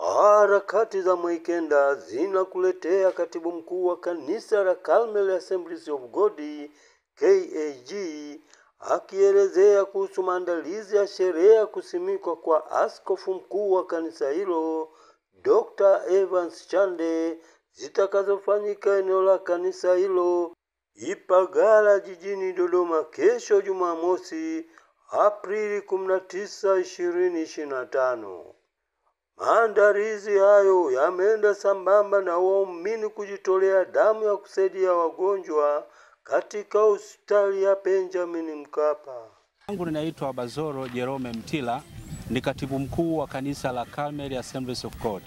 Harakati za Mwikenda zinakuletea katibu mkuu wa kanisa la Carmel Assemblies of God KAG akielezea kuhusu maandalizi ya sherehe ya kusimikwa kwa askofu mkuu wa kanisa hilo Dr. Evans Chande zitakazofanyika eneo la kanisa hilo Ipagala jijini Dodoma kesho Jumamosi Aprili 19, 2025. Maandalizi hayo yameenda sambamba na waumini kujitolea damu ya kusaidia wagonjwa katika hospitali ya Benjamin Mkapa. Yangu ninaitwa Bazoro Jerome Mtila, ni katibu mkuu wa kanisa la Carmel Assemblies of God.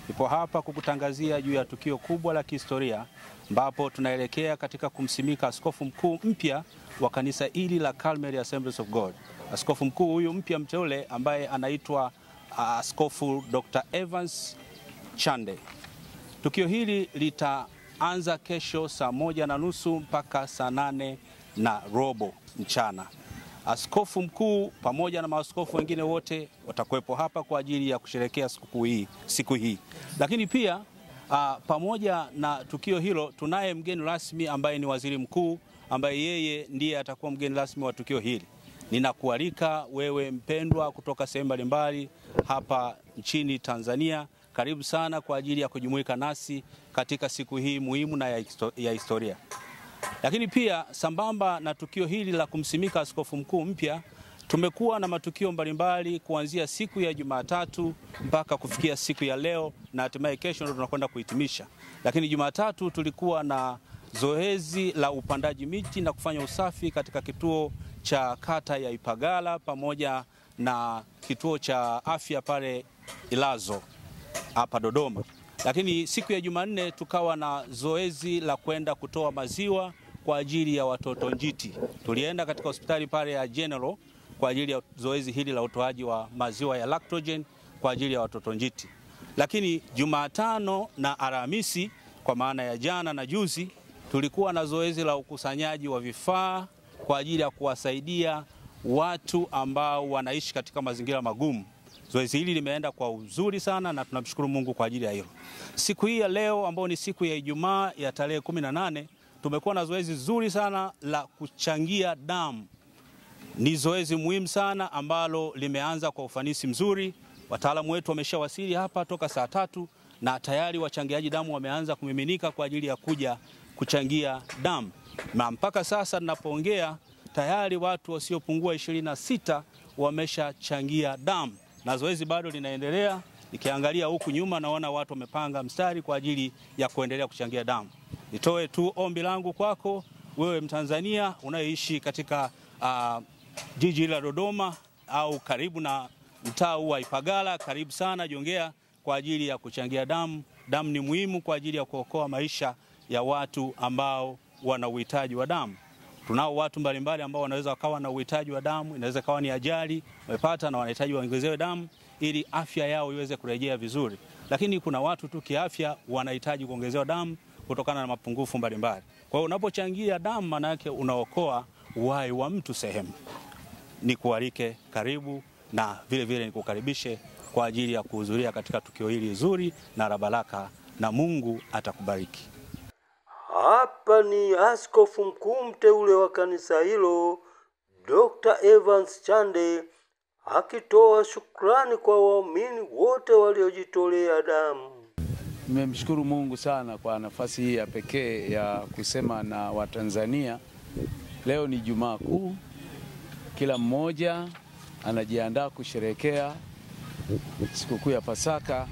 Nipo hapa kukutangazia juu ya tukio kubwa la kihistoria ambapo tunaelekea katika kumsimika askofu mkuu mpya wa kanisa hili la Carmel Assemblies of God. Askofu mkuu huyu mpya mteule ambaye anaitwa Askofu Dr. Evans Chande. Tukio hili litaanza kesho saa 1:30 mpaka saa 8:15 mchana. Askofu mkuu pamoja na maaskofu wengine wote watakuwepo hapa kwa ajili ya kusherehekea siku hii. Lakini pia pamoja na tukio hilo tunaye mgeni rasmi ambaye ni waziri mkuu ambaye yeye ndiye atakuwa mgeni rasmi wa tukio hili. Ninakualika wewe mpendwa kutoka sehemu mbalimbali hapa nchini Tanzania, karibu sana kwa ajili ya kujumuika nasi katika siku hii muhimu na ya historia. Lakini pia sambamba na tukio hili la kumsimika askofu mkuu mpya, tumekuwa na matukio mbalimbali kuanzia siku ya Jumatatu mpaka kufikia siku ya leo na hatimaye kesho ndio tunakwenda kuhitimisha. Lakini Jumatatu tulikuwa na zoezi la upandaji miti na kufanya usafi katika kituo cha kata ya Ipagala pamoja na kituo cha afya pale Ilazo hapa Dodoma. Lakini siku ya Jumanne tukawa na zoezi la kwenda kutoa maziwa kwa ajili ya watoto njiti. Tulienda katika hospitali pale ya General kwa ajili ya zoezi hili la utoaji wa maziwa ya lactogen kwa ajili ya watoto njiti. Lakini Jumatano na Alhamisi kwa maana ya jana na juzi tulikuwa na zoezi la ukusanyaji wa vifaa kwa ajili ya kuwasaidia watu ambao wanaishi katika mazingira magumu. Zoezi hili limeenda kwa uzuri sana na tunamshukuru Mungu kwa ajili ya hilo. Siku hii ya leo ambayo ni siku ya Ijumaa ya tarehe 18 tumekuwa na zoezi zuri sana la kuchangia damu. Ni zoezi muhimu sana ambalo limeanza kwa ufanisi mzuri. Wataalamu wetu wameshawasili hapa toka saa 3 na tayari wachangiaji damu wameanza kumiminika kwa ajili ya kuja kuchangia damu. Na mpaka sasa ninapoongea tayari watu wasiopungua 26 wameshachangia damu na zoezi bado linaendelea. Nikiangalia huku nyuma naona watu wamepanga mstari kwa ajili ya kuendelea kuchangia damu. Nitoe tu ombi langu kwako wewe Mtanzania unayeishi katika jiji la Dodoma au karibu na mtaa wa Ipagala, karibu sana Jongea kwa ajili ya kuchangia damu. Damu ni muhimu kwa ajili ya kuokoa maisha ya watu ambao wana uhitaji wa damu. Tunao watu mbalimbali ambao wanaweza wakawa na uhitaji wa damu, inaweza kawa ni ajali wamepata na wanahitaji waongezewe damu ili afya yao iweze kurejea vizuri. Lakini kuna watu tu kiafya wanahitaji kuongezewa damu kutokana na mapungufu mbalimbali. Kwa hiyo unapochangia damu maana yake unaokoa uhai wa mtu sehemu. Nikualike karibu na vile vile nikukaribishe kwa ajili ya kuhudhuria katika tukio hili zuri na la baraka na Mungu atakubariki. Hapa ni askofu mkuu mteule wa kanisa hilo Dr. Evans Chande akitoa shukrani kwa waumini wote waliojitolea damu. Nimemshukuru Mungu sana kwa nafasi hii ya pekee ya kusema na Watanzania. Leo ni Jumaa Kuu. Kila mmoja anajiandaa kusherehekea sikukuu ya Pasaka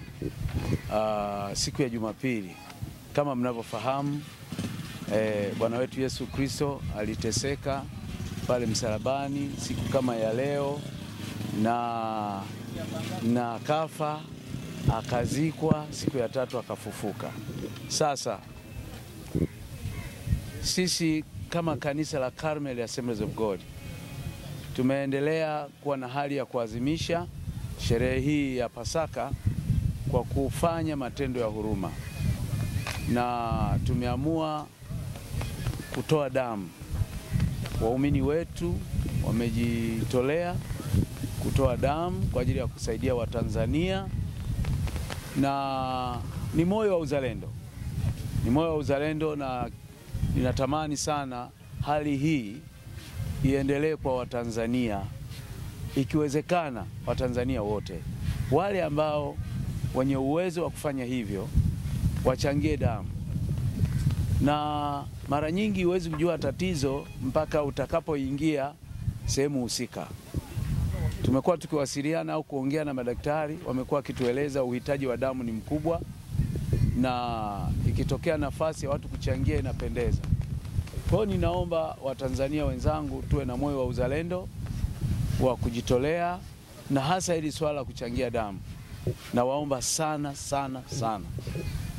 siku ya Jumapili. Kama mnavyofahamu Bwana wetu Yesu Kristo aliteseka pale msalabani siku kama ya leo na kafa, akazikwa, siku ya 3 akafufuka. Sasa sisi kama kanisa la Carmel Assemblies of God tumeendelea kuwa na hali ya kuadhimisha sherehe hii ya Pasaka kwa kufanya matendo ya huruma, na tumeamua kutoa damu. Waumini wetu wamejitolea kutoa damu kwa ajili ya kusaidia Watanzania na ni moyo wa uzalendo, ni moyo wa uzalendo, na ninatamani sana hali hii iendelee kwa Watanzania, ikiwezekana Watanzania wote wale ambao wenye uwezo wa kufanya hivyo wachangie damu. Na mara nyingi huwezi kujua tatizo mpaka utakapoingia sehemu husika. Tumekuwa tukiwasiliana au kuongea na madaktari, wamekuwa kitueleza uhitaji wa damu ni mkubwa, na ikitokea nafasi ya watu kuchangia inapendeza. Kwa hiyo ninaomba Watanzania wenzangu tuwe na moyo wa uzalendo wa kujitolea, na hasa hili swala la kuchangia damu. Na waomba sana sana sana.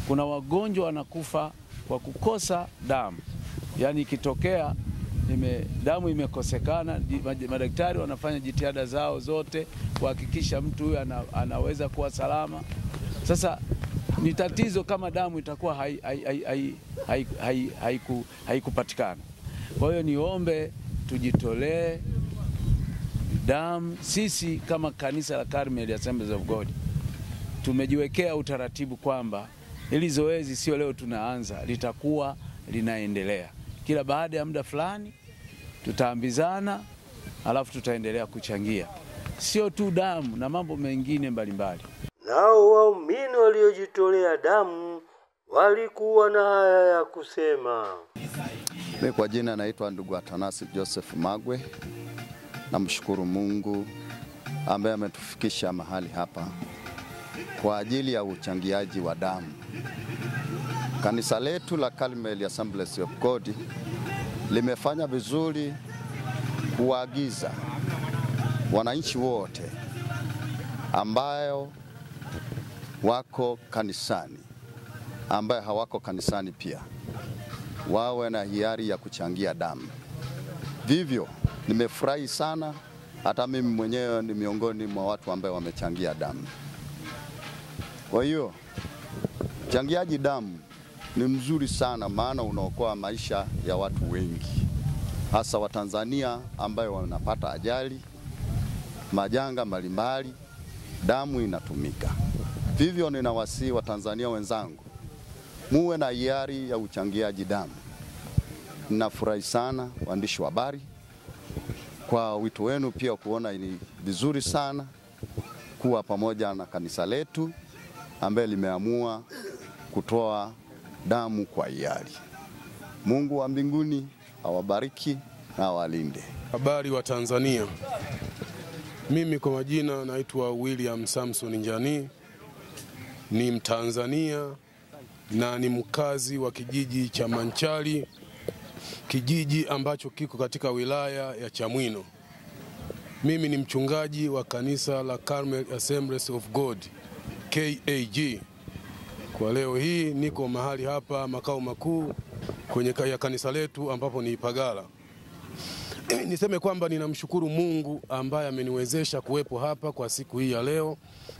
Kuna wagonjwa wanakufa kwa kukosa damu. Yaani ikitokea damu imekosekana, madaktari wanafanya jitihada zao zote kuhakikisha mtu huyu anaweza kuwa salama. Sasa ni tatizo kama damu itakuwa haikupatikana. Kwa hiyo niombe tujitolee damu. Sisi kama kanisa la Carmel Assemblies of God tumejiwekea utaratibu kwamba hili zoezi sio leo tunaanza, litakuwa linaendelea. Kila baada ya muda fulani tutaambizana, alafu tutaendelea kuchangia sio tu damu na mambo mengine mbalimbali. Nao waumini waliojitolea damu walikuwa na haya ya kusema. Mimi kwa jina naitwa ndugu Atanasi Joseph Magwe. Namshukuru Mungu ambaye ametufikisha mahali hapa kwa ajili ya uchangiaji wa damu. Kanisa letu la Carmel Assemblies of God limefanya vizuri kuagiza wananchi wote ambayo wako kanisani, ambaye hawako kanisani pia wawe na hiari ya kuchangia damu. Vivyo nimefurahi sana, hata mimi mwenyewe ni miongoni mwa watu ambao wamechangia damu. Kwa hiyo changiaji damu ni mzuri sana, maana unaokoa maisha ya watu wengi, hasa Watanzania ambao wanapata ajali, majanga mbalimbali, damu inatumika. Vivyo ninawasihi Watanzania wenzangu muwe na hiari ya uchangiaji damu. Ninafurahi sana waandishi wa habari kwa wito wenu, pia kuona ni vizuri sana kuwa pamoja na kanisa letu ambaye limeamua kutoa damu kwa hiari. Mungu wa mbinguni awabariki na awalinde. Habari wa Tanzania. Mimi kwa majina naitwa William Samson Njani. Ni Mtanzania na ni mkazi wa kijiji cha Manchali, kijiji ambacho kiko katika wilaya ya Chamwino. Mimi ni mchungaji wa kanisa la Carmel Assemblies of God, KAG. Kwa leo hii niko mahali hapa makao makuu kwenye ya kanisa letu ambapo ni Ipagala. Niseme kwamba ninamshukuru Mungu ambaye ameniwezesha kuwepo hapa kwa siku hii ya leo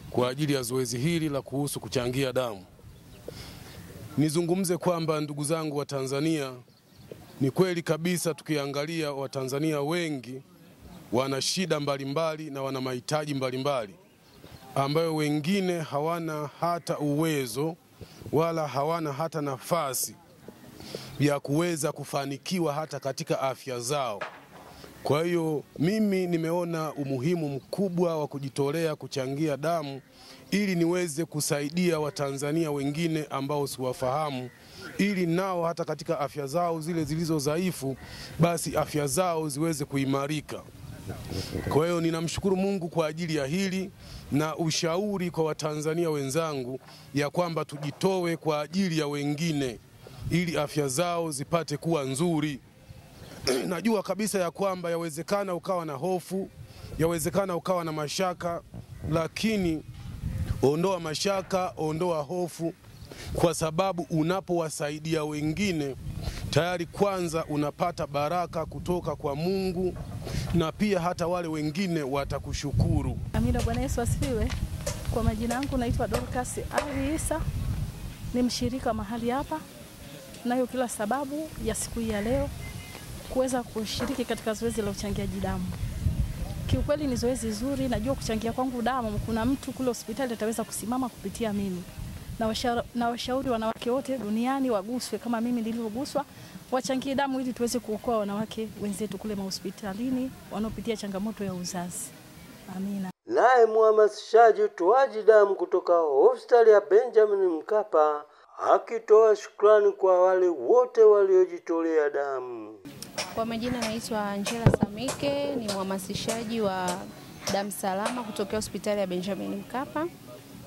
kwa ajili ya zoezi hili la kuhusu kuchangia damu. Nizungumze kwamba ndugu zangu wa Tanzania, ni kweli kabisa tukiangalia Watanzania wengi wana shida mbalimbali na wana mahitaji mbalimbali ambayo wengine hawana hata uwezo wala hawana hata nafasi ya kuweza kufanikiwa hata katika afya zao. Kwa hiyo mimi nimeona umuhimu mkubwa wa kujitolea kuchangia damu ili niweze kusaidia Watanzania wengine ambao siwafahamu, ili nao hata katika afya zao zile zilizo dhaifu basi afya zao ziweze kuimarika. Kwa hiyo ninamshukuru Mungu kwa ajili ya hili, na ushauri kwa Watanzania wenzangu ya kwamba tujitoe kwa ajili ya wengine ili afya zao zipate kuwa nzuri. Najua kabisa ya kwamba yawezekana ukawa na hofu, yawezekana ukawa na mashaka, lakini ondoa mashaka, ondoa hofu, kwa sababu unapowasaidia wengine tayari kwanza unapata baraka kutoka kwa Mungu, na pia hata wale wengine watakushukuru. Amina. Bwana Yesu asifiwe. Kwa majina yangu naitwa Dorcas Ali Isa, ni mshirika mahali hapa. Nayo kila sababu ya siku hii ya leo kuweza kushiriki katika zoezi la uchangiaji damu. Kiukweli ni zoezi zuri, najua kuchangia kwangu damu kuna mtu kule hospitali ataweza kusimama kupitia mimi. Na washauri wanawake wote duniani waguswe kama mimi nilivyoguswa, wachangie damu ili tuweze kuokoa wanawake wenzetu kule hospitalini wanaopitia changamoto ya uzazi. Amina. Naye mhamasishaji utoaji damu kutoka hospitali ya Benjamin Mkapa akitoa shukrani kwa wale wote waliojitolea damu. Kwa majina naitwa Angela Samike, ni mhamasishaji wa damu salama kutoka hospitali ya Benjamin Mkapa.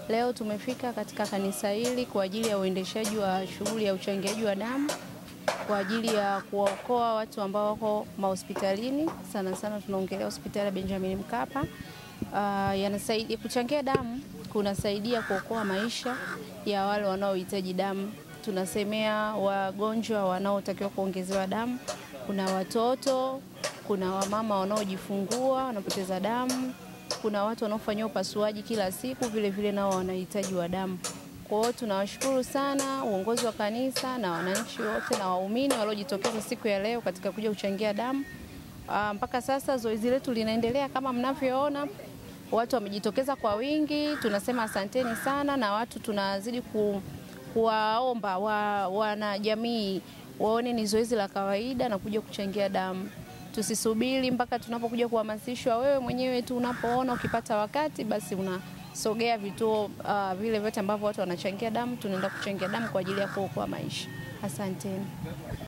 Leo tumefika katika kanisa hili kwa ajili ya uendeshaji wa shughuli ya uchangiaji wa damu kwa ajili ya kuokoa watu ambao wako mahospitalini. Sana sana tunaongelea hospitali ya Benjamin Mkapa. Yanasaidia kuchangia damu, kunasaidia kuokoa maisha ya wale wanaohitaji damu. Tunasemea wagonjwa wanaotakiwa kuongezewa damu, kuna watoto, kuna wamama wanaojifungua wanapoteza damu, kuna watu wanaofanywa upasuaji kila siku vile vile nao wanahitaji wa damu. Kwa hiyo tunawashukuru sana uongozi wa kanisa na wananchi wote na waumini waliojitokeza siku ya leo katika kuja kuchangia damu. Mpaka sasa zoezi letu linaendelea kama mnavyoona. Watu wamejitokeza kwa wingi, tunasema asanteni sana, na watu tunazidi kuwaomba wanajamii waone ni zoezi la kawaida na kuja kuchangia damu. Tusisubiri mpaka tunapokuja kuhamasishwa. Wewe mwenyewe tu unapoona ukipata wakati basi unasogea vituo vile vyote ambavyo watu wanachangia damu, tunaenda kuchangia damu kwa ajili ya kuokoa maisha. Asanteni.